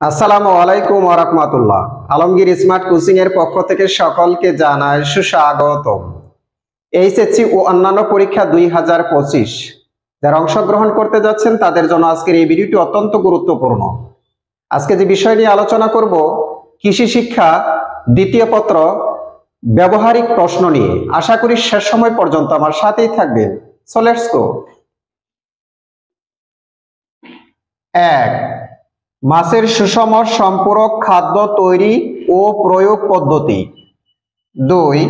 আসসালামু আলাইকুম ওয়া রাহমাতুল্লাহ। আলমগীর স্মার্ট কোচিং এর পক্ষ থেকে সকলকে জানাই সুস্বাগতম। এইচএসসি ও অন্যান্য পরীক্ষা 2025 যারা অংশগ্রহণ করতে যাচ্ছেন তাদের জন্য আজকের এই ভিডিওটি অত্যন্ত গুরুত্বপূর্ণ। আজকে যে বিষয় নিয়ে আলোচনা করব, কৃষি শিক্ষা দ্বিতীয় পত্র ব্যবহারিক প্রশ্ন নিয়ে। আশা করি শেষ সময় পর্যন্ত আমার সাথেই থাকবেন। So let's go. 1. মাছের সুষম সম্পূরক খাদ্য তৈরি ও প্রয়োগ পদ্ধতি। 2.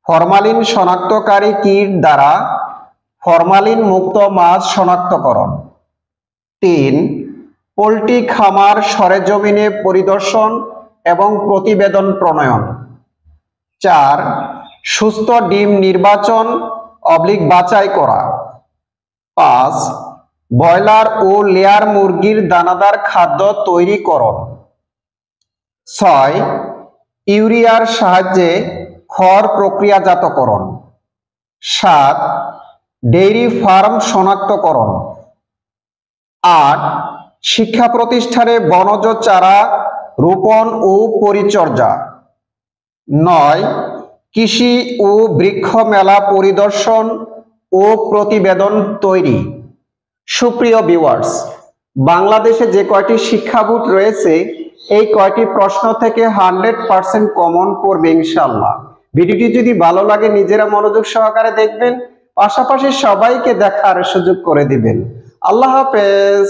ফরমালিন শনাক্তকারী কিট দ্বারা ফরমালিন মুক্ত মাছ শনাক্তকরণ। 3. পোল্ট্রি খামার সরেজমিনে পরিদর্শন এবং প্রতিবেদন প্রণয়ন। 4. সুস্থ ডিম নির্বাচন বাছাই করা। 5. ব্রয়লার ও লেয়ার মুরগির দানাদার খাদ্য তৈরিকরণ। 6. ইউরিয়ার সাহায্যে খড় প্রক্রিয়াজাতকরণ। 7. ডেইরি ফার্ম শনাক্তকরণ। 8. শিক্ষা প্রতিষ্ঠানে বনজ চারা রোপণ ও পরিচর্যা। 9. কৃষি ও বৃক্ষ মেলা পরিদর্শন ও প্রতিবেদন তৈরি। সুপ্রিয় ভিউয়ার্স, বাংলাদেশে যে কয়টি শিক্ষা বোর্ড রয়েছে এই কয়টি প্রশ্ন থেকে 100% কমন করবে ইনশাআল্লাহ। ভিডিওটি যদি ভালো লাগে নিজেরা মনোযোগ সহকারে দেখবেন, পাশাপাশি সবাইকে দেখার সুযোগ করে দিবেন। আল্লাহ হাফেজ।